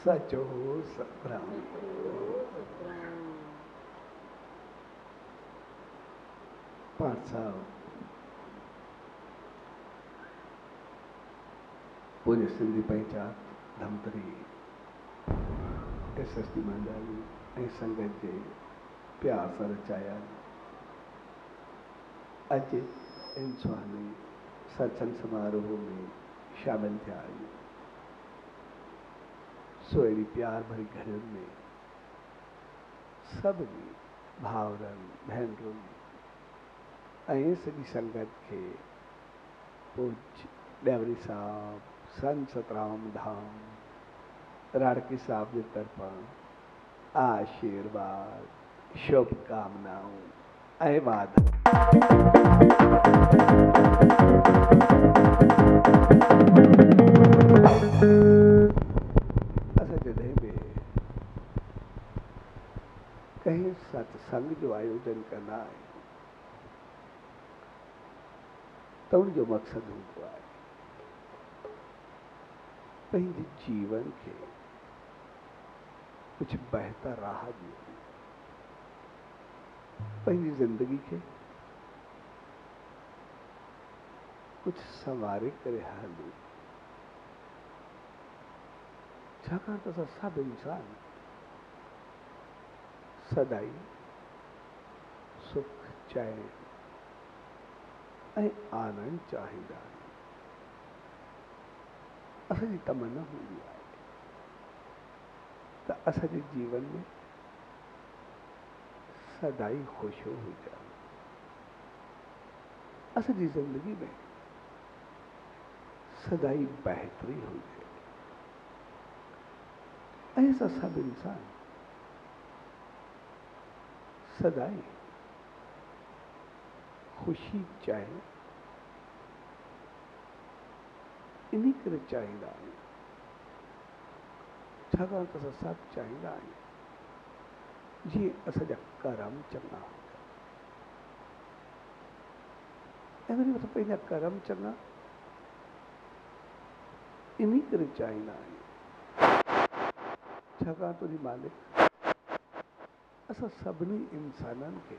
सचो सतराम। पाठ साहब पूज्य सिंधी पंचायत धमतरी SST मंडल ऐं संगत जे प्यार सां रचाया अॼु इंसानी सत्संग समारोह में शामिल थिया आहियूं। सो अहिड़ी प्यार भरी घड़ियुनि में सभिनी भाउरनि भेनरुनि ऐं सॼी संगत खे पूज्य ॾेवरी साहब संत सतराम धाम राड़की साहब जे तरफ़ां आशीर्वाद शुभकामनाऊं ऐं वाद असां जॾहिं बि कंहिं सत्संग जो आयोजन कंदा आहियूं त उनजो मक़सदु हूंदो आहे पंहिंजे जीवन खे कुछ बहितर राह ॾियो, पंहिंजी ज़िंदगी खे कुछ संवारे करे हलूं। छाकाणि त असां सभु इंसान सदाई सुख चैन ऐं आनंद चाहींदा आहियूं। असांजी तमन्ना हूंदी आहे त असांजे जीवन में सदाई ख़ुशियूं हुजनि, असांजी ज़िंदगी में सदाई बहितरी हुजे ऐं असां सभु इंसान सदाई ख़ुशी चाहे इन करे चाहींदा आहियूं। छाकाणि त असां सभु चाहींदा आहियूं जीअं असांजा कर्म चङा हुजनि ऐं वरी असां पंहिंजा कर्म चङा इन करे चाहींदा आहियूं छाकाणि त उन्ही मालिक असां सभिनी इंसाननि खे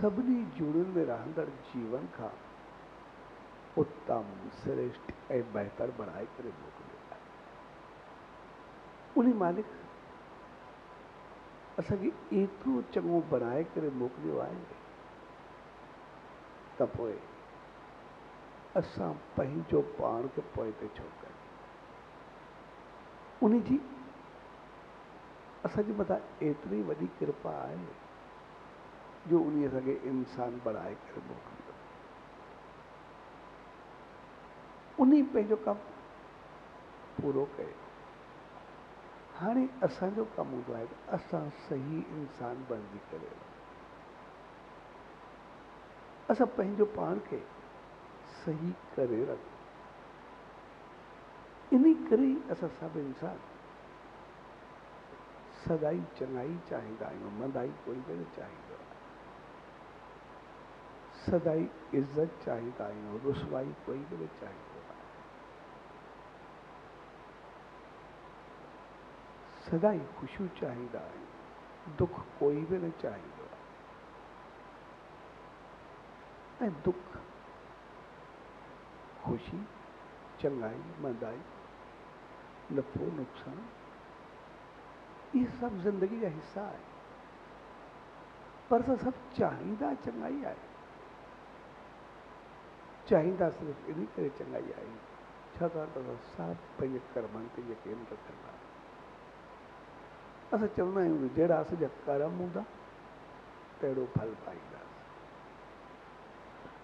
सभिनी जुड़ियुनि में रहंदड़ जीवन खां उत्तम श्रेष्ठ ऐं बहितर बणाए करे मोकिलियो आहे। उन्ही मालिक असांखे एतिरो चङो बणाए करे मोकिलियो आहे त पोइ असां पंहिंजो पाण खे पोइ ते छो कयूं। उन जी असांजे मथां एतिरी वॾी कृपा आहे जो उन असांखे इंसान बणाए करे मोकिलियो। उन पंहिंजो कमु पूरो कयो। हाणे असांजो कमु हूंदो आहे त असां सही इंसान बणिजी करे असां पंहिंजो पाण खे सही करे रखूं। इन करे असां सभु इंसान सदाई चङाई चाहींदा आहियूं, मंदाई कोई बि न चाहींदो आहे। सदाई इज़त चाहींदा आहियूं, रुसवाई कोई बि न चाहींदो आहे। सदाई ख़ुशियूं चाहींदा आहियूं, दुख कोई बि न चाहींदो आहे। ऐं दुख ख़ुशी चङाई मंदाई नफ़ो नुक़सान इहे सभु ज़िंदगी जा हिस्सा आहे। पर असां सभु चाहींदा चङाई आहे, चाहींदा सिर्फ़ु इन करे चङाई आहे छाकाणि त असां सभु पंहिंजे कर्मनि ते यकीन रखंदा आहियूं। असां चवंदा आहियूं जहिड़ा असांजा कर्म हूंदा तहिड़ो फल पाईंदासीं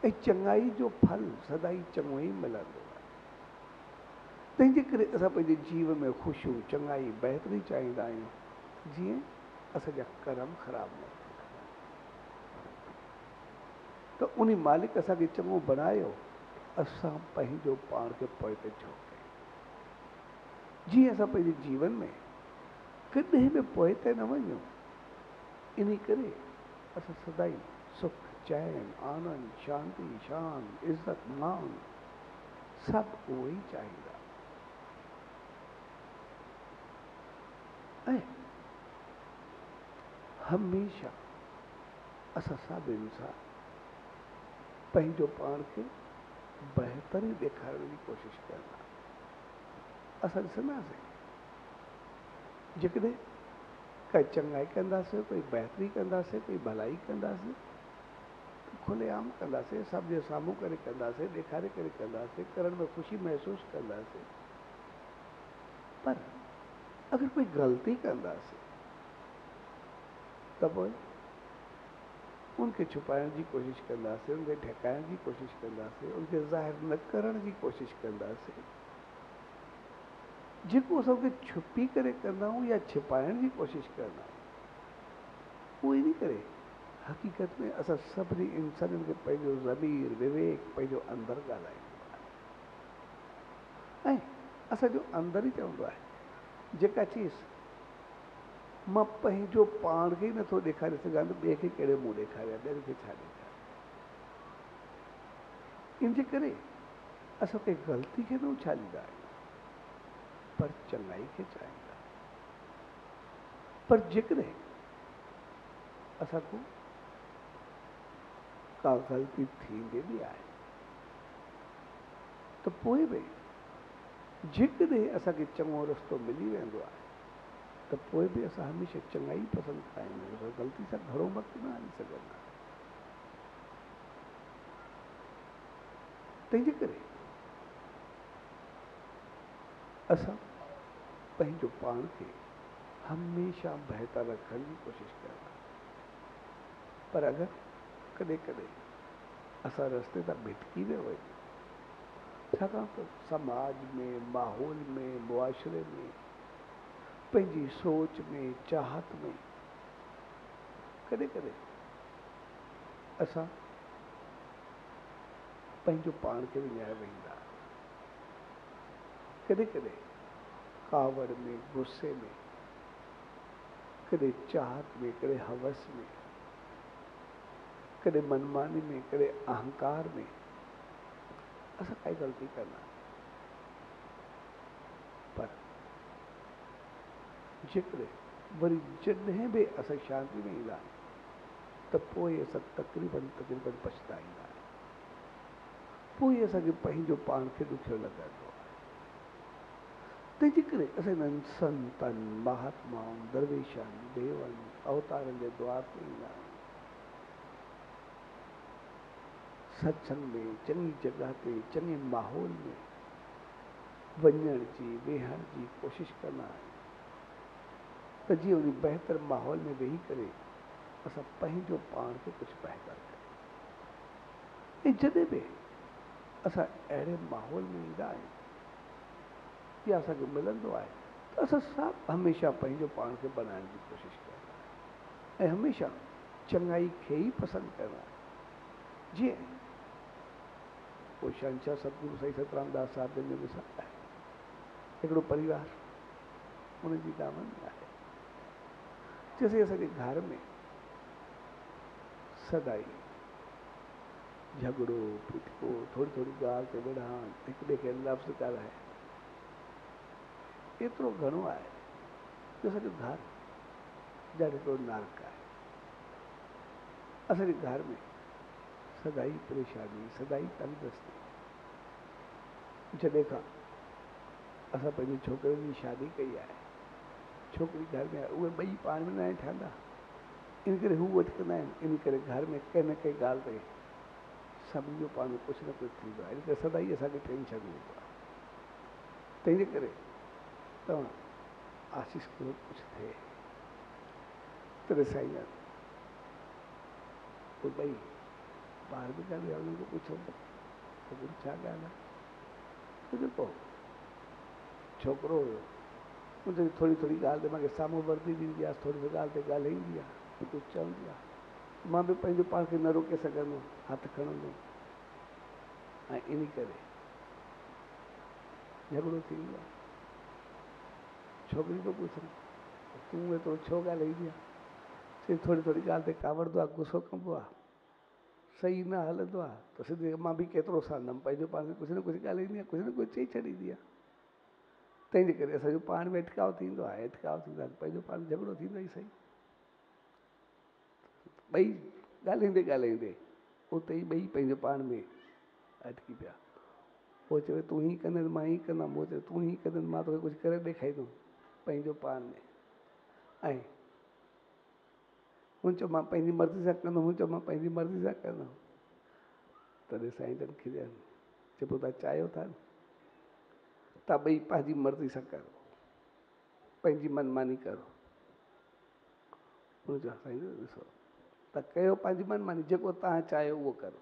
ऐं चङाई जो फल सदाई चङो ई मिलंदो आहे। तंहिंजे करे असां पंहिंजे जीवन में ख़ुशियूं चङाई बहितरी चाहींदा आहियूं जीअं असांजा कर्म ख़राबु न थियनि। त उन मालिक असांखे चङो बनायो, असां पंहिंजो पाण खे पोइ ते छो कयूं। जीअं असां पंहिंजे जीवन में कॾहिं बि पोइ ते न वञूं। इन करे असां सदाई सुख चैन आनंद शांति शान इज़त मान सभु उहो ई चाहींदा। ऐं हमेशह असां सभिनी सां पंहिंजो पाण खे बहितर ई ॾेखारण जी कोशिशि कंदा। असां ॾिसंदासीं जेकॾहिं काई चङाई कंदासीं, कोई बहितरी कंदासीं, कोई भलाई कंदासीं, खुलेआम कंदासीं, सभ जे साम्हूं करे कंदासीं, ॾेखारे करे कंदासीं, करण में ख़ुशी महसूसु कंदासीं। पर अगरि कोई ग़लती कंदासीं त पोइ उनखे छुपाइण जी कोशिशि कंदासीं, उनखे ढकाइण जी कोशिशि कंदासीं, उनखे ज़ाहिर न करण जी कोशिशि कंदासीं। जेको असांखे छुपी करे कंदा आहियूं या छिपाइण जी कोशिशि कंदा आहियूं, उहो इन करे हक़ीक़त में असां सभिनी इंसाननि खे पंहिंजो ज़मीर विवेक पंहिंजो अंदरि ॻाल्हाईंदो आहे। ऐं असांजो अंदरि ई चवंदो आहे जेका चीज़ मां पंहिंजो पाण खे ई नथो ॾेखारे सघां त ॿिए खे कहिड़े मुंहुं ॾेखारियां, ॿियनि खे छा ॾेखारियां। इन जे करे असां कंहिं ग़लती खे न उछालींदा आहियूं, पर चङाई खे चाहींदा। पर जेकॾहिं असांखो का ग़लती थींदी बि आहे त पोइ बि जेकॾहिं असांखे चङो रस्तो मिली वेंदो आहे त पोइ बि असां हमेशह चङाई पसंदि कंदा आहियूं। असां ग़लती सां घणो वक़्तु न हली सघंदा। तंहिंजे करे असां पंहिंजो पाण खे हमेशह बहितर रखण जी कोशिशि कंदा। पर अगरि कॾहिं कॾहिं असां रस्ते तां भिटकी विया वञूं, छाकाणि त समाज में, माहौल में, मुआशरे में, पंहिंजी सोच में, चाहत में कॾहिं कॾहिं असां पंहिंजो पाण खे विञाए वेंदा। कॾहिं कॾहिं कावड़ में, गुस्से में, कॾहिं चाहत में, कॾहिं हवस में, कॾहिं मनमानी में, कॾहिं अहंकार में असां काई ग़लती कंदा। पर जेकॾहिं वरी जॾहिं बि असां शांति में ईंदा आहियूं त पोइ असां तक़रीबन पछताईंदा आहियूं। पोइ असांखे पंहिंजो पाण खे ॾुखियो लॻंदो आहे। तंहिंजे करे असां हिननि संतनि, महात्माउनि, दरवेशनि, देवनि, अवतारनि जे द्वार ते ईंदा आहियूं। सत्संग में, चङी जॻह ते, चङे माहौल में वञण जी, वेहण जी कोशिशि कंदा आहियूं त जीअं उन बहितर माहौल में वेही करे असां पंहिंजो पाण खे कुझु बहितर कयूं। ऐं जॾहिं बि असां अहिड़े माहौल में ईंदा आहियूं या असांखे मिलंदो आहे त असां सभु हमेशह पंहिंजो पाण खे बनाइण जी कोशिशि कंदा आहियूं ऐं हमेशह चङाई खे ई पसंदि कंदा आहियूं। जीअं पोइ शहंशाह सतगुरु साईं सतरामदास साहिब जन जो मिसाल आहे। हिकिड़ो परिवार उनजी दामन आहे। जैसे असांजे घर में सदाई झगड़ो, पिटको, थोरी थोरी ॻाल्हि ते विढ़ान, हिक ॿिए खे लफ़्ज़ ॻाल्हाए, एतिरो घणो आहे जो असांजो घर ॼण हिकिड़ो नर्क आहे। असांजे घर में सदाई परेशानी, सदाई तंगदस्ती। जॾहिं खां असां पंहिंजे छोकिरे जी शादी कई आहे, छोकिरी घर में आहे, उहे ॿई पाण में न आहिनि ठहंदा, इन करे हू वधीक न आहिनि। इन करे घर में कंहिं न कंहिं ॻाल्हि ते सभिनी जो पाण में कुझु न कुझु थींदो आहे। इन करे सदाई असांखे टेंशन हूंदो आहे। तंहिंजे करे तव्हां आशीष कयो कुझु थिए तॾहिं साईं जन उहे ॿई ॿार बि ॻाल्हाए, उन्हनि खां पुछो त गुरु छा ॻाल्हि आहे? त जेको छोकिरो हुयो उनजी थोरी थोरी ॻाल्हि ते मूंखे साम्हूं वर्दी ॾींदी आहे, थोरी थोरी ॻाल्हि ते ॻाल्हाईंदी आहे, कुझु चवंदी आहे, मां बि पंहिंजो पाण खे न रोके सघंदो, हथु खणंदो ऐं इन करे झगड़ो थींदो आहे। छोकिरी खां पुछूं तूं एतिरो छो ॻाल्हाईंदी आहे? चई थोरी थोरी ॻाल्हि ते कावड़ंदो आहे, गुसो कंबो आहे, सही न हलंदो आहे त सिधे मां बि केतिरो सहंदमि, पंहिंजो पाण खे कुझु न कुझु ॻाल्हाईंदी आहे, कुझु न कुझु चई छॾींदी आहे। तंहिंजे करे असांजो पाण में इटकाव थींदो आहे, इटकाव थींदो आहे, पंहिंजो पाण झगड़ो थींदो ई सही। ॿई ॻाल्हाईंदे ॻाल्हाईंदे उते ई ॿई पंहिंजो पाण में अटकी पिया। पोइ चवे तूं ही कंदे मां ही कंदमि, उहो चवे तूं ही कंदे मां तोखे कुझु करे ॾेखारींदुमि, पंहिंजो पाण में। ऐं हुन चयो मां पंहिंजी मर्ज़ी सां कंदुमि, हुन चयो मां पंहिंजी मर्ज़ी सां कंदुमि। तॾहिं साईं जन खिलियनि, चए पोइ तव्हां चाहियो था न, तव्हां ॿई पंहिंजी मर्ज़ी सां करो, पंहिंजी मनमानी करो। हुन चयो साईं जन ॾिसो त कयो पंहिंजी मनमानी, जेको तव्हां चाहियो उहो करो,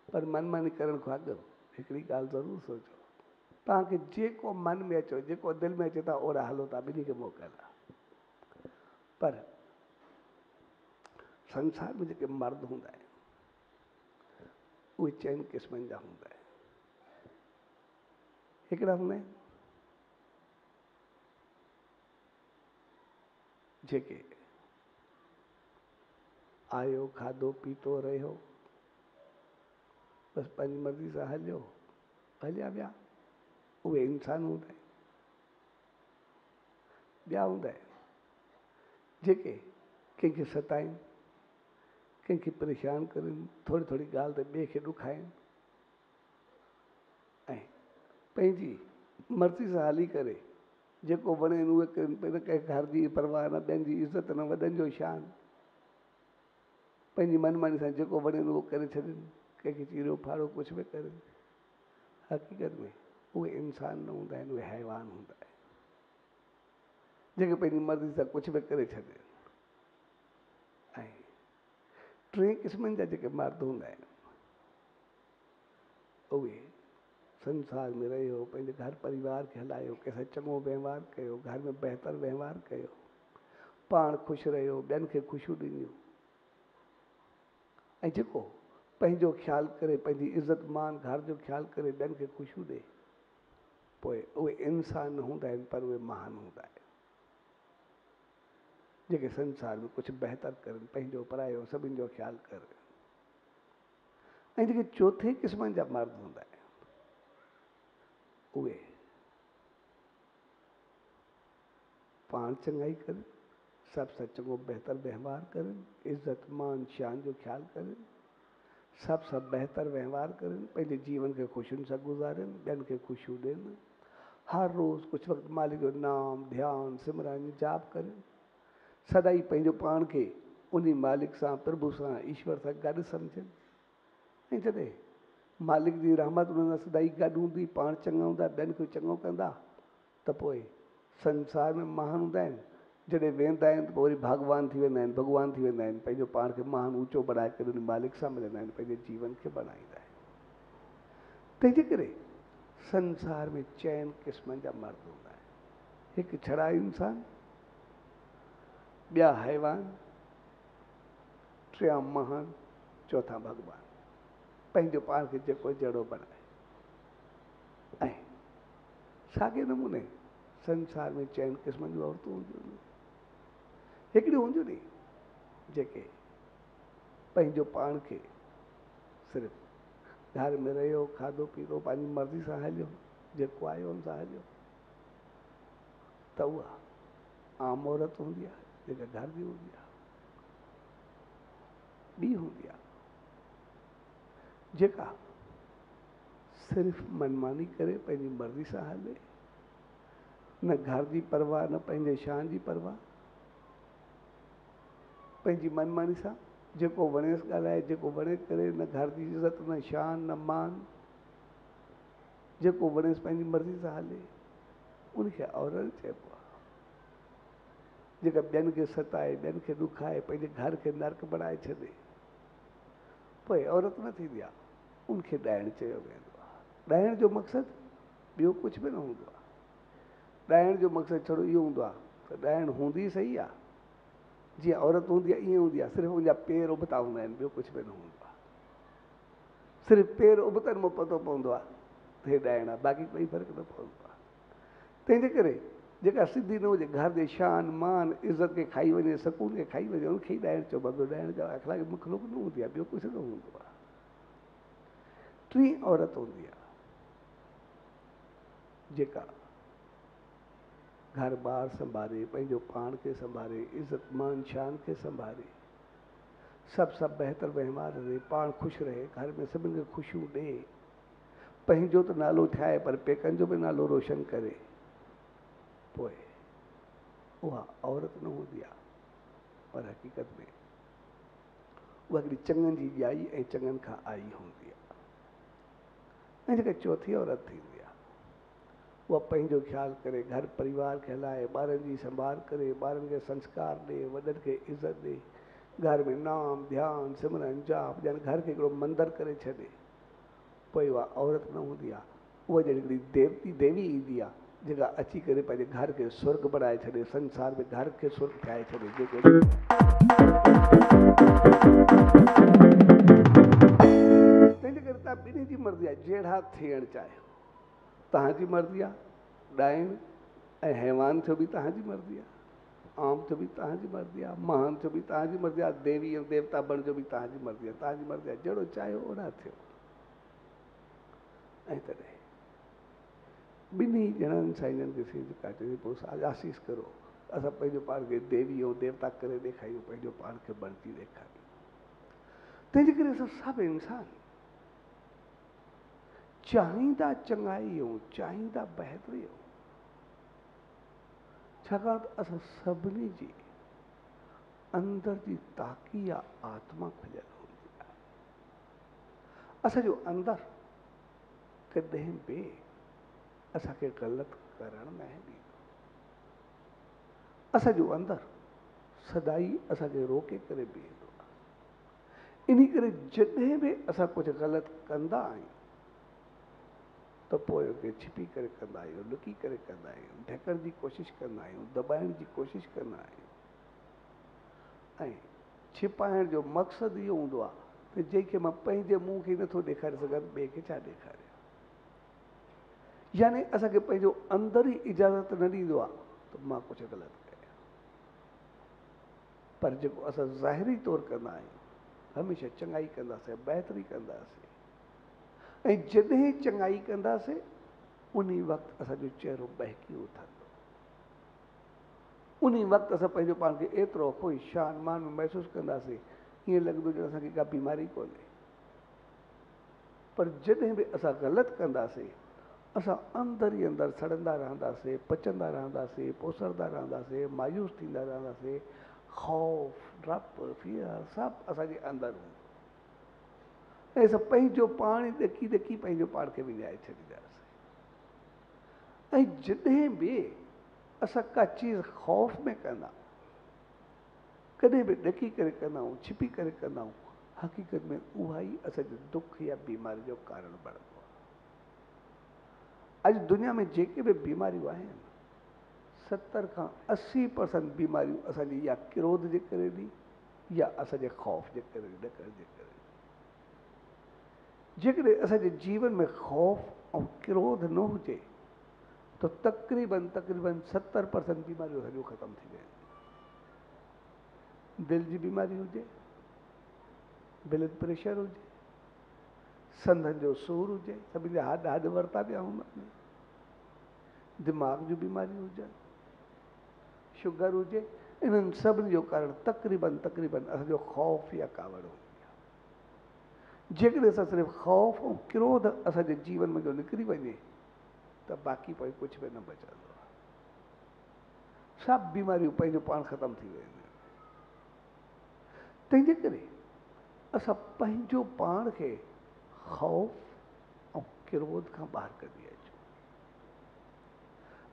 पर मनमानी करण खां अॻु हिकिड़ी ॻाल्हि ज़रूरु सोचो, तव्हांखे जेको मन में अचो, जेको दिलि में अचे था ओड़ा हलो था, ॿिन्ही खे मोकल आहे। पर संसार में जेके मर्द हूंदा आहिनि उहे चइनि क़िस्मनि जा हूंदा आहिनि। हिकिड़ा हूंदा आहिनि जेके आयो खाधो पीतो रहियो, बसि पंहिंजी मर्ज़ी सां हलियो, हलिया विया, उहे इंसान हूंदा आहिनि। ॿिया हूंदा आहिनि जेके कंहिंखे सताइनि, कंहिंखे परेशान कनि, थोरी थोरी ॻाल्हि ते ॿिए खे ॾुखाइनि ऐं पंहिंजी मर्ज़ी सां हली करे जेको वणे उहे कनि, न कंहिं घर जी परवाह, न ॿियनि जी इज़त, न वॾनि जो शान, पंहिंजी मनमानी सां जेको वणे उहो करे छॾनि, कंहिंखे चीरो फाड़ो कुझु बि करे। हक़ीक़त में उहे इंसान न हूंदा आहिनि, उहे हैवान हूंदा आहिनि जेके पंहिंजी मर्ज़ी सां कुझु बि करे छॾनि। ऐं टे क़िस्मनि जा जेके मर्द हूंदा आहिनि उहे संसार में रहियो, पंहिंजे घर परिवार खे हलायो, कंहिंसां चङो वहिंवार कयो, घर में बहितर वहिंवार कयो, पाण ख़ुशि रहियो, ॿियनि खे ख़ुशियूं ॾिनियूं, ऐं जेको पंहिंजो ख़्यालु करे, पंहिंजी इज़त मान घर जो ख़्यालु करे ॿियनि खे ख़ुशियूं ॾे, पोइ उहे इंसान न हूंदा आहिनि, पर उहे महान हूंदा आहिनि जेके संसार में कुझु बहितर करनि, पंहिंजो परायो सभिनि जो ख़्यालु करनि। ऐं जेके चोथे क़िस्मनि जा मर्द हूंदा आहिनि उहे पाण चङाई कनि, सभु सां चङो बहितर वहिंवार कनि, इज़त मान शान जो ख़्यालु कनि, सभु सां बहितर वहिंवार कनि, पंहिंजे जीवन खे ख़ुशियुनि सां गुज़ारनि, ॿियनि खे ख़ुशियूं ॾियनि, हर रोज़ु कुझु वक़्तु मालिक जो नाम ध्यानु सिमरन जाप कनि, सदाई पंहिंजो पाण खे उन मालिक सां, प्रभु सां, ईश्वर सां गॾु सम्झनि। ऐं जॾहिं मालिक जी रहमत उन्हनि सां सदाई गॾु हूंदी, पाण चङा हूंदा, ॿियनि खे चङो कंदा, त पोइ संसार में महान हूंदा आहिनि। जॾहिं वेंदा आहिनि त पोइ वरी भॻवान थी वेंदा आहिनि, भॻवान थी वेंदा आहिनि, पंहिंजो पाण खे महान ऊचो बणाए करे उन मालिक सां मिलंदा आहिनि, पंहिंजे जीवन खे बणाईंदा आहिनि। तंहिंजे करे संसार में चइनि क़िस्मनि जा मर्द हूंदा आहिनि, हिकु छड़ा इंसान, ॿिया हैवान, टियां महान, चौथा भॻवान, पंहिंजो पाण खे जेको जहिड़ो बणाए। ऐं साॻे नमूने संसार में चइनि क़िस्मनि जूं औरतूं हूंदियूं आहिनि। हिकिड़ियूं हूंदियूं नी जेके पंहिंजो पाण खे सिर्फ़ु घर में रहियो, खाधो पीतो पंहिंजी मर्ज़ी सां हलियो, जेको आयो हुन सां हलियो, त उहा आम औरत हूंदी आहे जेका घर जी हूंदी आहे। ॿी हूंदी आहे जेका सिर्फ़ु मनमानी करे पंहिंजी मर्ज़ी सां हले, न घर जी परवाह, न पंहिंजे शान जी परवाह, पंहिंजी मनमानी सां जेको वणेसि ॻाल्हाए, जेको वणे करे, न घर जी इज़त, न शान, न मान, जेको वणेसि पंहिंजी मर्ज़ी सां हले, उनखे औरत चइबो आहे। जेका ॿियनि खे सताए, ॿियनि खे ॾुखाए, पंहिंजे घर खे नर्क बणाए छॾे, पोइ औरत न थींदी आहे, उनखे ॾाइण चयो वेंदो आहे। ॾाइण जो मक़सदु ॿियो कुझु बि न हूंदो आहे। ॾाइण जो मक़सदु छड़ो इहो हूंदो आहे त ॾाइण हूंदी सही आहे, जीअं औरत हूंदी आहे ईअं हूंदी आहे, सिर्फ़ु उनजा पेर उबता हूंदा आहिनि, ॿियो कुझु बि न हूंदो आहे। सिर्फ़ु पेर उबतनि मां पतो पवंदो आहे त हे ॾाइण आहे, बाक़ी कोई फ़र्क़ु न पवंदो आहे। तंहिंजे करे जेका सिधी न हुजे, घर जे शान मान इज़त खे खाई वञे, सकून खे खाई वञे, उनखे ई ॾाइण चइबो आहे। ॿियो ॾाइण जो अख़लाक़ी मख़लूक़ न हूंदी आहे, ॿियो कुझु न हूंदो आहे। टी औरत हूंदी आहे जेका घर बार संभाले, पंहिंजो पाण खे संभाले, इज़त मान शान खे संभाले, सभु बहितर वहिंवार रहे, पाण ख़ुशि रहे, घर में सभिनि खे ख़ुशियूं ॾे, पंहिंजो त नालो ठाहे पर पेकनि जो बि नालो रोशन करे, पोइ उहा औरत न हूंदी आहे, पर हक़ीक़त में उहा हिकिड़ी चङनि जी ॼाई ऐं चङनि खां आई हूंदी आहे। ऐं जेका चौथी औरत थींदी आहे, उहा पंहिंजो ख़्यालु करे, घर परिवार खे हलाए, ॿारनि जी संभाल करे, ॿारनि खे संस्कार ॾे, वॾनि खे इज़त ॾे, घर में नाम ध्यानु सिमरन जाप, ॼण घर खे हिकिड़ो मंदरु करे छॾे, पोइ उहा औरत न हूंदी आहे। उहा ॼण हिकिड़ी देवी ईंदी आहे, जेका अची करे पंहिंजे घर खे स्वर्ग बणाए छॾे, संसार में घर खे स्वर्ग ठाहे छॾे। जेको तंहिंजे करे तव्हां ॿिन्ही जी मर्ज़ी आहे, जहिड़ा थियणु चाहियो, तव्हांजी मर्ज़ी आहे। ॾाइण ऐं हैवान थियो बि तव्हांजी मर्ज़ी आहे, आम थियो बि तव्हांजी मर्ज़ी आहे, महान थियो बि तव्हांजी मर्ज़ी आहे, देवी ऐं देवता बणिजो बि तव्हांजी मर्ज़ी आहे। तव्हांजी मर्ज़ी आहे, जहिड़ो चाहियो ओड़ा थियो। ऐं तॾहिं ॿिन्ही ॼणनि साईं खे सेज काटे पोइ आसीस करो, असां पंहिंजो पाण खे देवी ऐं देवता करे ॾेखारियूं, पंहिंजो पाण खे बणिजी ॾेखारियूं। तंहिंजे करे असां सभु इंसान चाहींदा चङाई ऐं चाहींदा बहितरी हो, छाकाणि त असां सभिनी जी अंदर जी ताक़ी या आत्मा खुलियल हूंदी आहे। असांजो अंदर कॾहिं बि असांखे ग़लति करणु न ॾींदो, असांजो अंदर सदाई असांखे रोके करे बीहंदो आहे। इन करे जॾहिं बि असां कुझु ग़लति कंदा आहियूं त पोइ उनखे छिपी करे कंदा आहियूं, लुकी करे कंदा आहियूं, ढकण जी कोशिशि कंदा आहियूं, दॿाइण जी कोशिशि कंदा आहियूं। ऐं छिपाइण जो मक़सदु इहो हूंदो आहे त जंहिंखे मां पंहिंजे मुंहं खे नथो ॾेखारे सघां, ॿिए खे छा ॾेखारियां। यानी असांखे पंहिंजो अंदर ई इजाज़त न ॾींदो आहे त मां कुझु ग़लति कयां। पर जेको असां ज़ाहिरी तौरु कंदा आहियूं, हमेशह चङाई कंदासीं, बहितरी कंदासीं, ऐं जॾहिं चङाई कंदासीं उन वक़्तु असांजो चहिरो बहकी उथंदो, उन वक़्तु असां पंहिंजो पाण खे एतिरो ख़ुशि शान मान महसूसु कंदासीं, ईअं लॻंदो ॼण असांखे का बीमारी कोन्हे। पर जॾहिं बि असां ग़लति कंदासीं, असां अंदर ई अंदरि सड़ंदा रहंदासीं, पचंदा रहंदासीं, पोसरंदा रहंदासीं, मायूस थींदा रहंदासीं, ख़ौफ़ डपु फियर सभु असांजे अंदरि हूंदो, ऐं असां पंहिंजो पाण ई ॾकी ॾकी पंहिंजो पाण खे विञाए छॾींदासीं। ऐं जॾहिं बि असां का चीज़ ख़ौफ़ में कंदा, कॾहिं बि ॾकी करे कंदा आहियूं, छिपी करे कंदा आहियूं, हक़ीक़त में उहा ई असांजे दुख या बीमारी जो कारण बणंदो आहे। अॼु दुनिया में जेके बि बीमारियूं आहिनि, 70 खां 80% बीमारियूं असांजी या क्रोध जे करे ॾी या असांजे ख़ौफ़ जे करे, ॾकण जे करे। जेकॾहिं असांजे जीवन में ख़ौफ़ ऐं क्रोध न हुजे त तक़रीबन 70% बीमारियूं असांजूं ख़तमु थी वेंदियूं। दिलि जी बीमारी हुजे, ब्लड प्रेशर हुजे, संधनि जो सूरु हुजे, सभिनी जा हॾ वरिता पिया हूंदा, दिमाग़ जूं बीमारियूं हुजनि, शुगर हुजे, इन्हनि सभिनी जो कारण तक़रीबन असांजो ख़ौफ़ या कावड़ हूंदी आहे। जेकॾहिं असां सिर्फ़ु ख़ौफ़ ऐं क्रोध असांजे जीवन में जो निकिरी वञे त बाक़ी पोइ कुझु बि न बचंदो आहे, सभु बीमारियूं पंहिंजो पाण ख़तमु थी वेंदियूं। तंहिंजे करे असां पंहिंजो पाण खे ख़ौफ़ ऐं क्रोध खां ॿाहिरि कढी अचूं,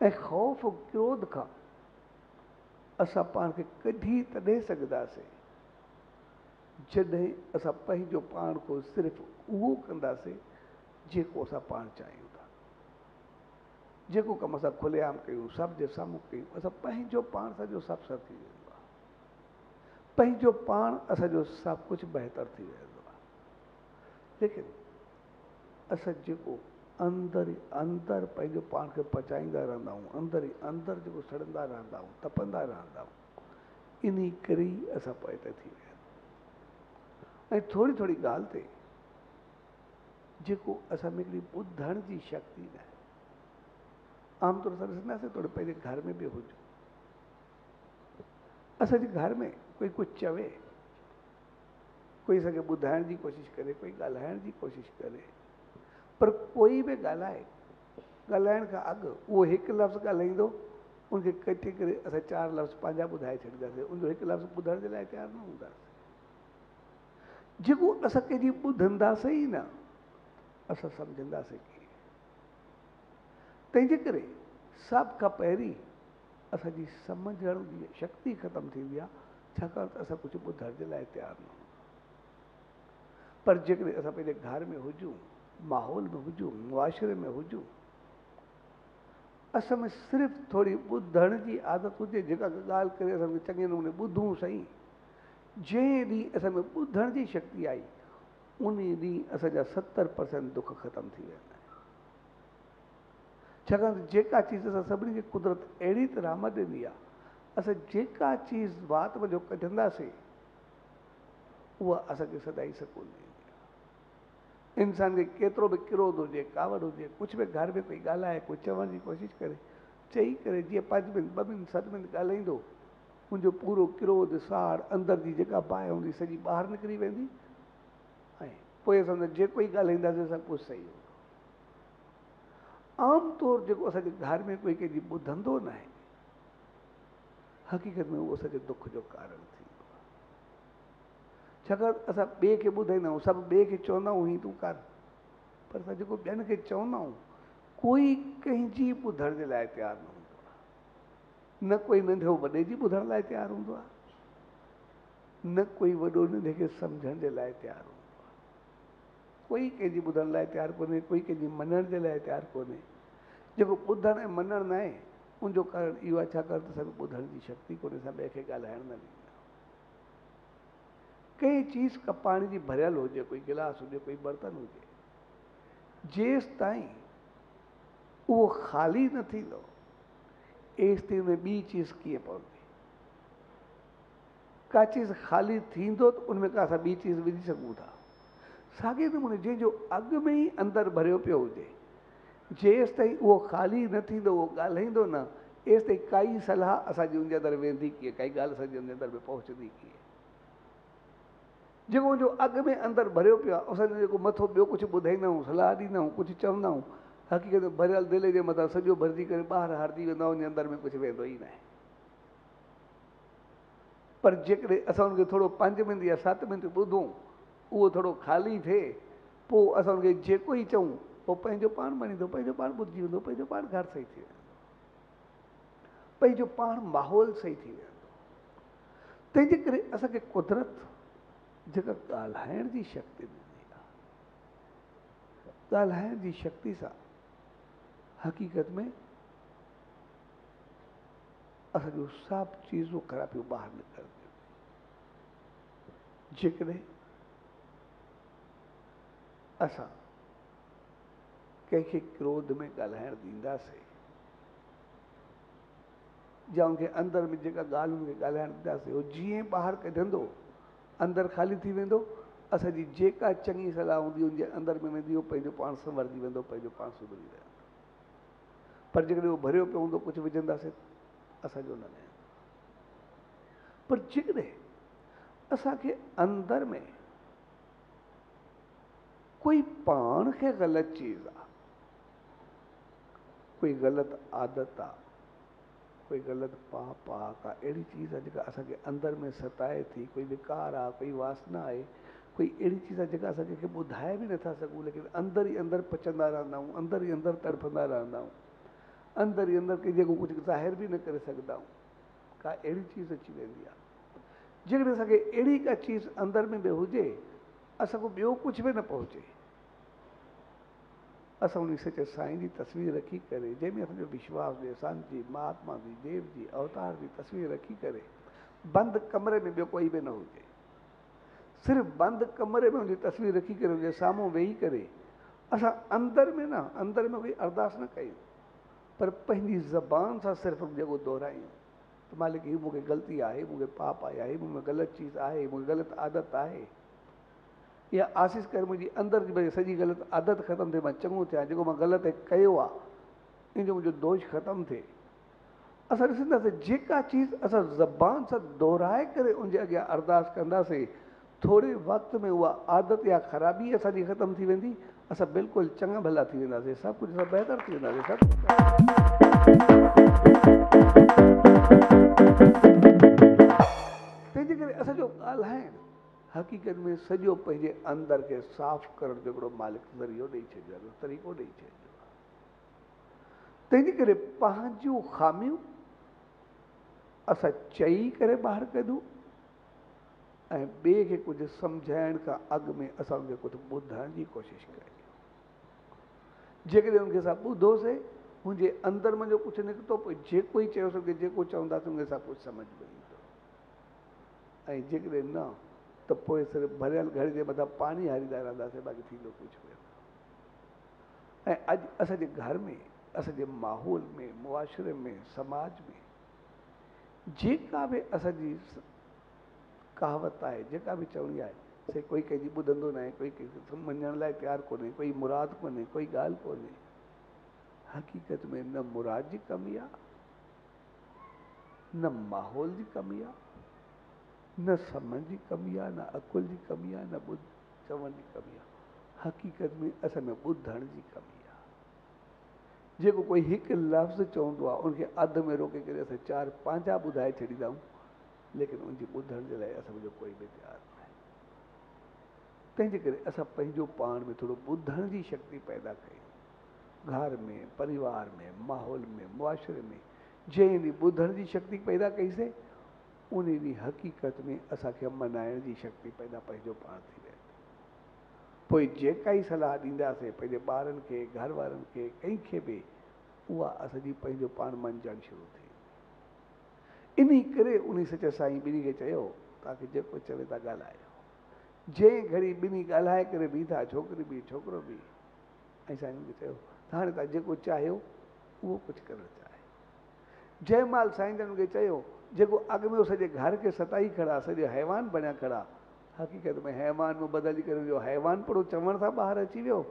ऐं ख़ौफ़ ऐं क्रोध खां असां पाण खे कढी तॾहिं सघंदासीं जॾहिं असां पंहिंजो पाण को सिर्फ़ु उहो कंदासीं जेको असां पाण चाहियूं था। जेको कमु असां खुलेआम कयूं, सभ जे साम्हूं कयूं, असां पंहिंजो पाण सां जो सभु सभु थी वेंदो आहे, पंहिंजो पाण असांजो सभु कुझु बहितर थी वेंदो आहे। लेकिन असां जेको अंदरि ई अंदरि पंहिंजो पाण खे पचाईंदा रहंदा आहियूं, अंदरि ई अंदरि जेको सड़ंदा रहंदा आहियूं, तपंदा रहंदा आहियूं, इन करे ई असां पोइ त थी विया। ऐं थोरी थोरी ॻाल्हि ते जेको असां में हिकिड़ी ॿुधण जी शक्ति न आहे, आमतौर सां ॾिसंदासीं थोरो पंहिंजे घर में बि हुजो, असांजे घर में कोई कुझु चवे, कोई असांखे ॿुधाइण जी कोशिशि करे, कोई ॻाल्हाइण जी कोशिशि करे, पर कोई बि ॻाल्हाइण खां अॻु उहो हिकु लफ़्ज़ ॻाल्हाईंदो, उनखे कटे करे असां 4 लफ़्ज़ पंहिंजा ॿुधाए छॾींदासीं, उनजो हिकु लफ़्ज़ ॿुधण जे लाइ तयारु न हूंदासीं। जेको असां कंहिंजी ॿुधंदासीं ई न, असां सम्झंदासीं कीअं। तंहिंजे करे सभ खां पहिरीं असांजी सम्झण जी शक्ति ख़तमु थींदी आहे, छाकाणि त असां कुझु ॿुधण जे लाइ तयारु न हूंदा। पर जेकॾहिं असां पंहिंजे घर में हुजूं, माहौल में हुजूं, मुआशिरे में हुजूं, असां में सिर्फ़ु थोरी ॿुधण जी आदत हुजे, जेका ॻाल्हि करे असां चङे नमूने ॿुधूं सही, जंहिं ॾींहुं असां में ॿुधण जी शक्ति आई, उन ॾींहुं असांजा 70% दुख ख़तमु थी वेंदा आहिनि। छाकाणि त जेका चीज़ असां सभिनी खे कुदरत अहिड़ी त रहमत ॾिनी आहे, असां जेका चीज़ वात में जो कढंदासीं उहा असांखे सदाई सुकून ॾींदी आहे। इंसान खे केतिरो बि क्रोध हुजे, कावड़ हुजे, कुझु बि घर में कोई ॻाल्हाए, कोई चवण जी कोशिशि करे, चई करे जीअं 5 मिंट 2 मिंट 7 मिंट ॻाल्हाईंदो, मुंहिंजो पूरो क्रोध साड़ अंदरि जी जेका बाहि हूंदी सॼी ॿाहिरि निकिरी वेंदी, ऐं पोइ असां जेको ई ॻाल्हाईंदासीं सभु कुझु सही हूंदो। आमतौर जेको असांजे घर में कोई कंहिंजी ॿुधंदो न आहे, हक़ीक़त में उहो असांजे दुख जो कारण थींदो आहे। छाकाणि असां ॿिए खे ॿुधाईंदा आहियूं, सभु ॿिए खे चवंदा आहियूं हीअ तूं कर, पर असां जेको ॿियनि खे चवंदा आहियूं, कोई कंहिंजी ॿुधण जे लाइ तयारु न हूंदो आहे। न कोई नंढो वॾे जी ॿुधण लाइ तयारु हूंदो आहे, न कोई वॾो नंढे खे सम्झण जे लाइ तयारु हूंदो आहे। कोई कंहिंजी ॿुधण लाइ तयारु कोन्हे, कोई कंहिंजी मञण जे लाइ तयारु कोन्हे। जेको ॿुधण ऐं मञण न आहे, उनजो कारण इहो आहे छाकाणि त असांखे ॿुधण जी शक्ति कोन्हे, असां ॿिए खे ॻाल्हाइण न ॾींदा आहियूं। कंहिं चीज़ का पाणी जी भरियल हुजे, कोई गिलास हुजे, कोई बर्तन हुजे, जेसि ताईं उहो ख़ाली न थींदो, एसि ताईं में ॿी चीज़ कीअं पवंदी। का चीज़ ख़ाली थींदो त उनमें का असां ॿी चीज़ विझी सघूं था। साॻे नमूने जंहिंजो अॻु में ई अंदरि भरियो पियो हुजे, जेसि ताईं उहो ख़ाली न थींदो, उहो ॻाल्हाईंदो न, एसि ताईं काई सलाह असांजी उनजे अंदरि वेंदी कीअं, काई ॻाल्हि असांजे उनजे अंदरि में पहुचंदी कीअं। जेको उनजो अॻु में अंदरि भरियो पियो आहे, असांजो जेको मथो ॿियो कुझु ॿुधाईंदा आहियूं, सलाह ॾींदा आहियूं, कुझु चवंदा आहियूं, हक़ीक़त में भरियल दिलि जे मथां सॼो भरिजी करे ॿाहिरि हारजी वेंदो आहे, उनजे अंदरि में कुझु वेंदो ई न आहे। पर जेकॾहिं असां उनखे थोरो 5 मिंट या 7 मिंट ॿुधूं, उहो थोरो ख़ाली थिए, पोइ असां उनखे जेको ई चऊं, पोइ पंहिंजो पाण मञींदो, पंहिंजो पाण ॿुधिजी वेंदो, पंहिंजो पाण घर सही थी वेंदो, पंहिंजो पाण माहौल सही थी वेंदो। तंहिंजे करे असांखे कुदरत जेका ॻाल्हाइण जी शक्ति ॾिनी आहे, ॻाल्हाइण जी शक्ति सां हक़ीक़त में असांजो सभु चीज़ूं ख़राबियूं ॿाहिरि निकिरंदियूं। जेकॾहिं असां कंहिंखे क्रोध में ॻाल्हाइण ॾींदासीं, या उनखे अंदरि में जेका ॻाल्हि उनखे ॻाल्हाइण ॾींदासीं, उहो जीअं ॿाहिरि कढंदो, अंदरि ख़ाली थी वेंदो, असांजी जेका चङी सलाह हूंदी उनजे अंदरि में वेंदी, उहो पंहिंजो पाण संवरजी वेंदो, पंहिंजो पाण सुधरी वेंदो। पर जेकॾहिं उहो भरियो पियो हूंदो, कुझु विझंदासीं, असांजो न वेंदो। पर जेकॾहिं असांखे अंदरि में कोई पाण खे ग़लति चीज़ आहे, कोई ग़लति आदत आहे, कोई ग़लति पाप आहे, का अहिड़ी चीज़ आहे जेका असांखे अंदरि में सताए थी, कोई विकार आहे, कोई वासना आहे, कोई अहिड़ी चीज़ आहे जेका असां कंहिंखे ॿुधाए बि नथा सघूं, लेकिन अंदरि ई अंदरि पचंदा रहंदा आहियूं, अंदरि ई अंदरि तड़फंदा रहंदा आहियूं, अंदरि ई अंदरि कंहिं जेको कुझु ज़ाहिर बि न करे सघंदा आहियूं, का अहिड़ी चीज़ अची वेंदी आहे। जेकॾहिं असांखे अहिड़ी का चीज़ अंदरि में बि हुजे, असांखो ॿियो कुझु बि न पहुचे, असां उन सचे साईं जी तस्वीर रखी करे, जंहिंमें असांजो विश्वास हुजे, संत जी, महात्मा जी, देव जी, अवतार जी तस्वीर रखी करे, बंदि कमरे में ॿियो कोई बि न हुजे, सिर्फ़ु बंदि कमरे में उनजी तस्वीर रखी करे, उनजे साम्हूं वेही करे असां अंदरि में न, अंदरि में कोई अरदास न कयूं, पर पंहिंजी ज़बान सां सिर्फ़ु जेको दोहरायूं त मालिक हीअ मूंखे ग़लती आहे, मूंखे पाप आहे, हीअ मूंखे ग़लति चीज़ आहे, मूंखे ग़लति आदत आहे, या आसीस करे मुंहिंजी अंदरि जी भई सॼी ग़लति आदत ख़तमु थिए, मां चङो थियां, जेको मां ग़लति कयो आहे इन जो मुंहिंजो दोष ख़तमु थिए। असां ॾिसंदासीं जेका चीज़ असां ज़बान सां दोहराए करे उनजे अॻियां अरदास कंदासीं, थोरे वक़्त में उहा आदत या ख़राबी असांजी ख़तमु थी वेंदी, असां बिल्कुलु चङा भला थी वेंदासीं, सभु कुझु असां बहितर थी वेंदासीं, सभु तंहिंजे करे असांजो ॻाल्हाइणु हक़ीक़त में सॼो पंहिंजे अंदर खे साफ़ करण जो हिकिड़ो मालिक ज़रियो ॾेई छॾियो आहे, तरीक़ो ॾेई छॾियो आहे। तंहिंजे करे पंहिंजूं ख़ामियूं असां चई करे ॿाहिरि कढूं ऐं ॿिए खे कुझु सम्झाइण खां अॻु में असां उनखे कुझु ॿुधण जी कोशिशि कयूं। जेकॾहिं उनखे असां ॿुधोसीं, मुंहिंजे अंदरि मुंहिंजो कुझु निकितो, पोइ जेको ई चयोसीं उनखे जेको चवंदासीं उनखे असां कुझु सम्झ में ईंदो। ऐं जेकॾहिं न त पोइ सिर्फ़ु भरियल घड़े जे मथां पाणी हारींदा रहंदासीं, बाक़ी थींदो कुझु बि न। ऐं अॼु असांजे घर में, असांजे माहौल में, मुआशिरे में, समाज में जेका बि असांजी कहावत आहे, जेका बि चवणी आहे, से कोई कंहिंजी ॿुधंदो न आहे, कोई कंहिंखे मञण लाइ तयारु कोन्हे, कोई मुराद कोन्हे, कोई ॻाल्हि कोन्हे। हक़ीक़त में न मुराद जी कमी आहे, न माहौल जी कमी आहे, न सम्झ जी कमी आहे, न अकुल जी कमी आहे, न चवण जी कमी आहे। हक़ीक़त में असां में ॿुधण जी कमी आहे। जेको कोई हिकु लफ़्ज़ चवंदो आहे, उनखे अधु में रोके करे असां चारि पंहिंजा ॿुधाए छॾींदा आहियूं, लेकिन उनजी ॿुधण जे लाइ असांजो कोई बि तयारु न आहे। तंहिंजे करे असां पंहिंजो पाण में थोरो ॿुधण जी शक्ति पैदा कयूं। घर में, परिवार में, माहौल में, मुआशिरे में जंहिं ॾींहुं ॿुधण जी शक्ति पैदा कईसीं, उन ॾींहुं हक़ीक़त में असांखे मनाइण जी शक्ति पैदा पंहिंजो पाण थी वेंदी। पोइ जेका ई सलाह ॾींदासीं पंहिंजे ॿारनि खे, घर वारनि खे, कंहिंखे बि, उहा असांजी पंहिंजो पाण मंझणु शुरू थी। इन करे उन सच साईं ॿिन्ही खे चयो, तव्हांखे जेको चवे था ॻाल्हायो। जंहिं घड़ी ॿिन्ही ॻाल्हाए करे बीठा, छोकिरी बि छोकिरो बि, ऐं साईं खे चयो त हाणे तव्हां जेको चाहियो उहो कुझु करणु चाहे। जंहिं महिल साईं जन खे चयो, जेको अॻु में सॼे घर खे सताई खड़ा, सॼो हैवान बणिया खड़ा, हक़ीक़त में हैवान में बदिलजी करे जो हैवान पियो चवण सां ॿाहिरि अची वियो,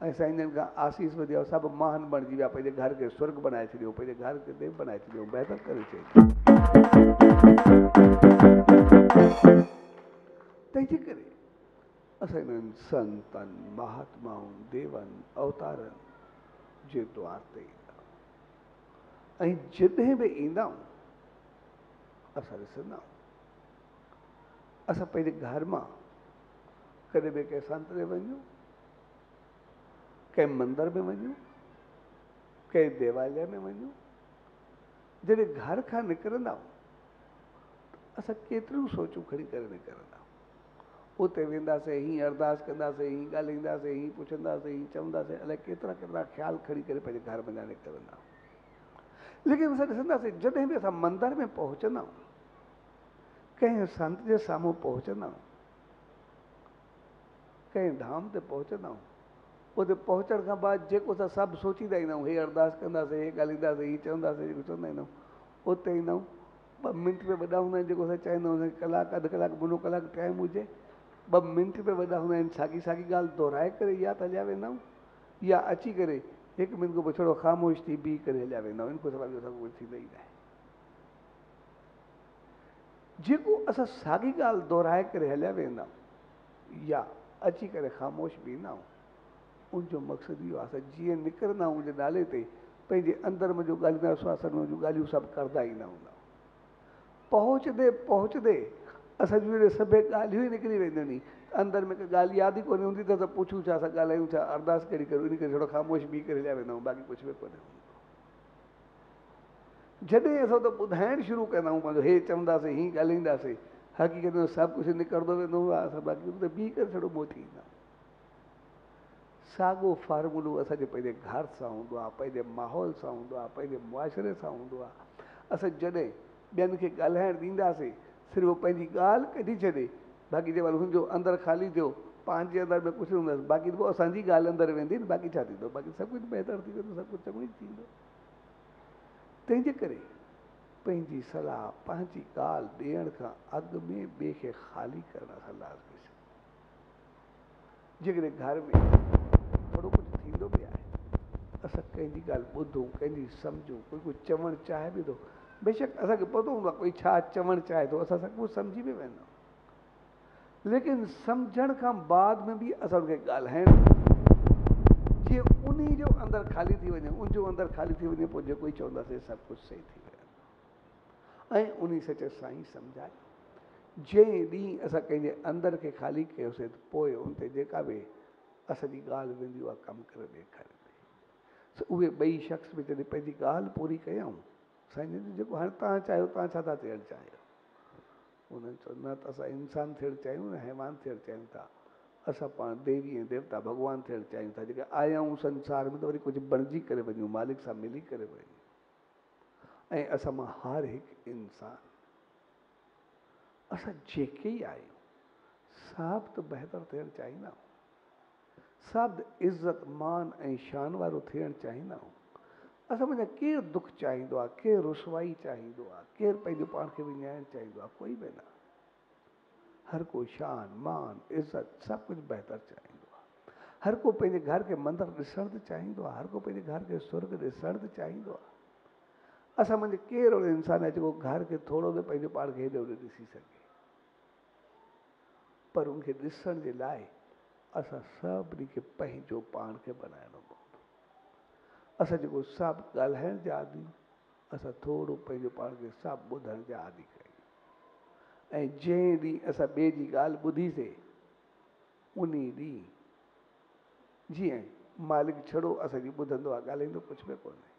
ऐं साईं जन खां आसीस वधी सभु महान बणिजी विया, पंहिंजे घर खे स्वर्ग बनाए छॾियो, पंहिंजे घर खे देव बनाए छॾियो, बहितर करे छॾियो। तंहिंजे करे असां इन्हनि संतनि, महात्माउनि, देवनि, अवतारनि जे द्वार ते ईंदा आहियूं। ऐं जॾहिं बि ईंदा आहियूं, असां ॾिसंदा आहियूं, असां पंहिंजे घर मां कॾहिं बि कंहिं संत ते वञूं, कंहिं मंदर में वञूं, कंहिं देवालय में वञूं, जॾहिं घर खां निकिरंदा आहियूं, असां केतिरियूं सोचूं खणी करे निकिरंदा आहियूं। उते वेंदासीं, हीअं अरदास कंदासीं, हीअं ॻाल्हाईंदासीं, हीअं पुछंदासीं, हीअं चवंदासीं, अलाए केतिरा केतिरा ख़्याल खणी करे पंहिंजे घर वञा निकिरंदा आहियूं। लेकिन असां ॾिसंदासीं, जॾहिं बि असां मंदर में पहुचंदा आहियूं, कंहिं संत जे साम्हूं पहुचंदा आहियूं, कंहिं धाम ते पहुचंदा आहियूं, उते पहुचण खां बाद जेको असां सभु सोचींदा ईंदा आहियूं, हे अरदास कंदासीं, हे ॻाल्हाईंदासीं, हीअं चवंदासीं, जेको चवंदा ईंदा आहियूं, उते ईंदा आहियूं, 2 मिंट में वॾा हूंदा आहिनि, जेको असां चाहींदा आहियूं कलाक, अधु कलाक, मुनो कलाक टाइम हुजे, 2 मिंट में वॾा हूंदा आहिनि, साॻी साॻी ॻाल्हि दोहराए करे या त हलिया वेंदा आहियूं, या अची करे 1 मिंट खां पोइ थोरो ख़ामोश थी बीह करे हलिया वेंदा आहियूं। इन खां सवाइ असां कुझु थींदो ई न आहे। जेको असां साॻी ॻाल्हि दोहराए करे हलिया वेंदा आहियूं या अची करे ख़ामोश बीहंदा आहियूं, उनजो मक़सदु इहो आहे, असां जीअं निकिरंदा आहियूं उनजे नाले ते, पंहिंजे अंदरि में जो ॻाल्हाईंदा श्वासन में जो ॻाल्हियूं सभु करंदा ईंदा हूंदा आहियूं। पहुचंदे पहुचंदे असांजूं जॾहिं सभई ॻाल्हियूं ई निकिरी वेंदियूं आहिनि, अंदरि में का ॻाल्हि यादि ई कोन्हे हूंदी, त असां पुछूं छा, असां ॻाल्हायूं छा, अरदास कहिड़ी करूं, इन करे थोरो ख़ामोश बीह करे हलिया वेंदा आहियूं, बाक़ी कुझु बि कोन्हे हूंदो। जॾहिं असां त ॿुधाइणु शुरू कंदा आहियूं पंहिंजो, हे चवंदासीं, हीअं ॻाल्हाईंदासीं, हक़ीक़त में सभु कुझु निकिरंदो वेंदो आहे, असां बाक़ी त बीह करे थोरो मोटी ईंदा आहियूं। साॻियो फार्मूलो असांजे पंहिंजे घर सां हूंदो आहे, पंहिंजे माहौल सां हूंदो आहे, पंहिंजे मुआशिरे सां हूंदो आहे। असां जॾहिं ॿियनि खे ॻाल्हाइणु ॾींदासीं, सिर्फ़ु पंहिंजी ॻाल्हि कढी छॾे, बाक़ी जंहिं महिल हुनजो अंदरि ख़ाली थियो, पंहिंजे अंदरि में कुझु हूंदसि, बाक़ी पोइ असांजी ॻाल्हि अंदरि वेंदी न, बाक़ी छा थींदो, बाक़ी सभु कुझु बहितर थी वेंदो, सभु कुझु चङो ई थींदो। तंहिंजे करे पंहिंजी सलाह, पंहिंजी ॻाल्हि ॾियण खां अॻु में ॿिए खे ख़ाली करण सां लाज़मी। जेकॾहिं घर में थोरो कुझु थींदो बि आहे, असां कंहिंजी ॻाल्हि ॿुधूं, कंहिंजी सम्झूं, कोई कुझु चवणु चाहे बि थो, बेशक असांखे पतो हूंदो आहे कोई छा चवणु चाहे थो, असां सभु कुझु सम्झी बि वेंदा आहियूं, लेकिन सम्झण खां बाद में बि असां हुनखे ॻाल्हाइणु जीअं उन जो अंदरि ख़ाली थी वञे, उनजो अंदरि ख़ाली थी वञे, पोइ जेको ई चवंदासीं सभु कुझु सही थी वेंदो। ऐं उन सच साईं सम्झाए जंहिं ॾींहुं असां कंहिंजे अंदरि खे ख़ाली कयोसीं त पोइ उन ते जेका बि असांजी ॻाल्हि वेंदी उहा कमु करे ॾेखारींदी। उहे ॿई शख़्स बि जॾहिं पंहिंजी ॻाल्हि पूरी कयऊं, साईं जन जेको हाणे तव्हां चाहियो, तव्हां छा था थियणु चाहियो? उन्हनि चयो न त असां इंसान थियणु चाहियूं, न हैवान थियणु चाहियूं था, असां पाण देवी ऐं देवता भॻवान थियणु चाहियूं था, जेके आया आहियूं संसार में त वरी कुझु बणिजी करे वञूं, मालिक सां मिली करे वञूं। ऐं असां मां हर हिकु इंसान, असां जेके ई आहियूं सभु त बहितर थियणु चाहींदा आहियूं, सभु इज़त मान ऐं शान वारो थियणु चाहींदा आहियूं। असां मां केरु दुख चाहींदो आहे, केरु रुसवाई चाहींदो आहे, केरु पंहिंजो पाण खे विञाइणु चाहींदो आहे? कोई बि न। हर को शान मान इज़त सभु कुझु बहितर चाहींदो आहे। हर को पंहिंजे घर खे मंदरु ॾिसणु त चाहींदो आहे, हर को पंहिंजे घर खे स्वर्ग ॾिसणु त चाहींदो आहे। असां मुंहिंजे केरु अहिड़ो इंसान आहे जेको घर खे थोरो बि पंहिंजो पाण खे हेॾे होॾे ॾिसी सघे? पर उनखे ॾिसण जे लाइ असां सभिनी खे पंहिंजो पाण खे बनाइणो पवंदो। असां जेको सभु ॻाल्हाइण जा आदी, असां थोरो पंहिंजो पाण खे सभु ॿुधण जा आदी कयूं। ऐं जंहिं ॾींहुं असां ॿिए जी ॻाल्हि ॿुधीसीं उन ॾींहुं जीअं मालिक छड़ो असांजी ॿुधंदो आहे, ॻाल्हाईंदो कुझु बि कोन्हे,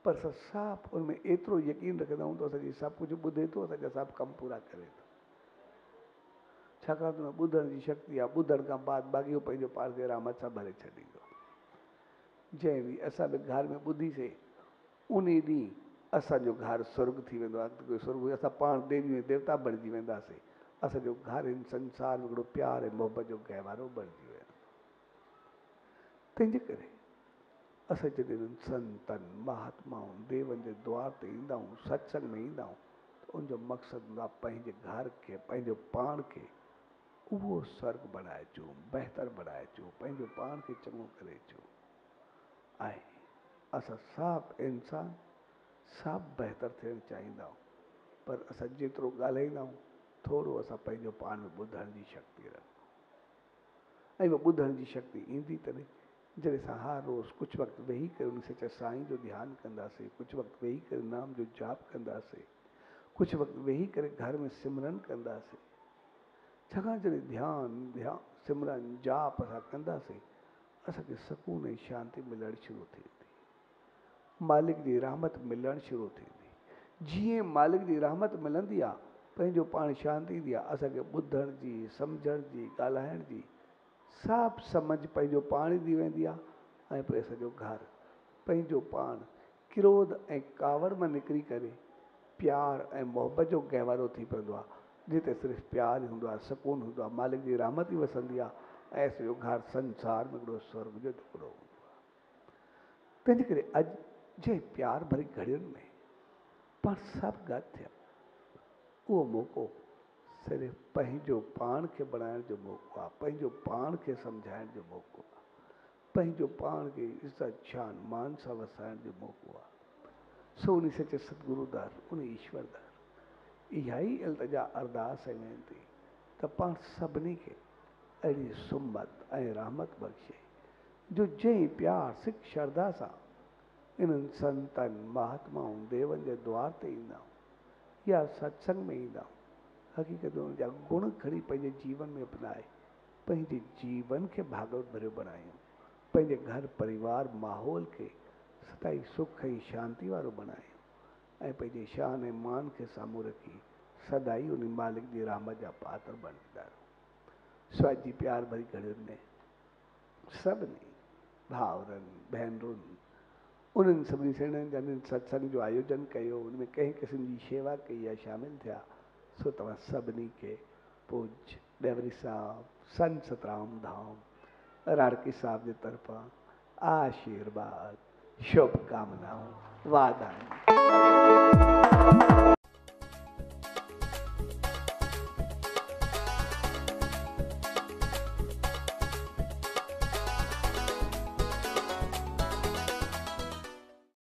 पर असां सभु उनमें एतिरो यकीन रखंदा आहियूं त असांजी सभु कुझु ॿुधे थो, असांजा सभु कमु पूरा करे थो। छाकाणि त ॿुधण जी शक्ति आहे, ॿुधण खां बाद बाक़ी पंहिंजो पाण खे रहमत सां भरे छॾींदो। जंहिं ॾींहुं असां बि घर में ॿुधीसीं उन ॾींहुं असांजो घर स्वर्ग थी वेंदो आहे। स्वर्ग असां पाण देवी ऐं देवता बणिजी वेंदासीं। असांजो घर हिन संसार में हिकिड़ो प्यार ऐं मोहबत जो गहवारो बणिजी वेंदो। तंहिंजे करे असां जॾहिं संतनि महात्माउनि देवनि जे द्वार ते ईंदा आहियूं, सत्संग में ईंदा आहियूं, त उनजो मक़सदु हूंदो आहे पंहिंजे घर खे, पंहिंजो पाण खे उहो स्वर्ग बणाए अचूं, बहितर बणाए अचूं, पंहिंजो पाण खे चङो करे अचूं। ऐं असां सभु इंसान सभु बहितर थियणु चाहींदा आहियूं, पर असां जेतिरो ॻाल्हाईंदा आहियूं थोरो असां पंहिंजो पाण में ॿुधण जी शक्ति रखूं। ऐं उहा ॿुधण जी शक्ति ईंदी तॾहिं जॾहिं असां हर रोज़ु कुझु वक़्तु वेही करे उन सच्चे साईं जो ध्यानु कंदासीं, कुझु वक़्तु वेही करे नाम जो जाप कंदासीं, कुझु वक़्तु वेही करे घर में सिमरन कंदासीं। छाकाणि जॾहिं ध्यानु सिमरन जाप असां कंदासीं, असांखे सुकून ऐं शांती मिलणु शुरू थींदी, मालिक जी रहमत मिलणु शुरू थींदी। जीअं मालिक जी रहमत मिलंदी आहे, पंहिंजो पाण शांती ईंदी आहे, असांखे ॿुधण जी, सम्झण जी, ॻाल्हाइण जी सभु सम्झ पंहिंजो पाण ईंदी वेंदी आहे। ऐं पोइ असांजो घर पंहिंजो पाण क्रोध ऐं कावड़ मां निकिरी करे प्यार ऐं मोहबत जो गहवारो थी पवंदो आहे, जिते सिर्फ़ु प्यार ई हूंदो आहे, सुकून हूंदो आहे, मालिक जी रहमत ई वसंदी आहे ऐं असांजो घर संसार में हिकिड़ो स्वर्ग जो टुकड़ो हूंदो आहे। तंहिंजे करे अॼु जे प्यार भरी घड़ियुनि में पाण सभु गॾु थिया, उहो मौक़ो सिर्फ़ु पंहिंजो पाण खे बणाइण जो मौक़ो आहे, पंहिंजो पाण खे सम्झाइण जो मौक़ो आहे, पंहिंजो पाण खे इज़त शान मान सां वसाइण जो मौक़ो आहे। सो उन सचे सतगुरु दर, उन ईश्वर दर इहा ई इल्तिजा अरदास ऐं वेनती त पाण सभिनी खे अहिड़ी सुमत ऐं रहमत बख़्शे जो जंहिं प्यार सिक श्रद्धा सां इन्हनि संतनि महात्माउनि देवनि जे द्वार ते ईंदा आहियूं या सत्संग में ईंदा आहियूं, हक़ीक़त उन जा गुण खणी पंहिंजे जीवन में अपनाए पंहिंजे जीवन खे भागवत भरियो बणायूं, पंहिंजे घर परिवार माहौल खे सदाई सुख ऐं शांती वारो बणायूं ऐं पंहिंजे शान ऐं मान खे साम्हूं रखी सदाई उन मालिक जी रहमत जा पात्र बणींदा रहो। सो अॼु जी प्यार भरी घड़ियुनि में सभिनी भाउरनि भेनरुनि उन्हनि सभिनी सेणनि जन सत्संग जो आयोजन कयो, उनमें कंहिं क़िस्म जी शेवा कई या शामिल थिया, सो तव्हां सभिनी खे पूज्य डेवरी साहब संत सतराम धाम राड़की साहब जे तरफ़ां आशीर्वाद शुभकामनाऊं वाधायूं।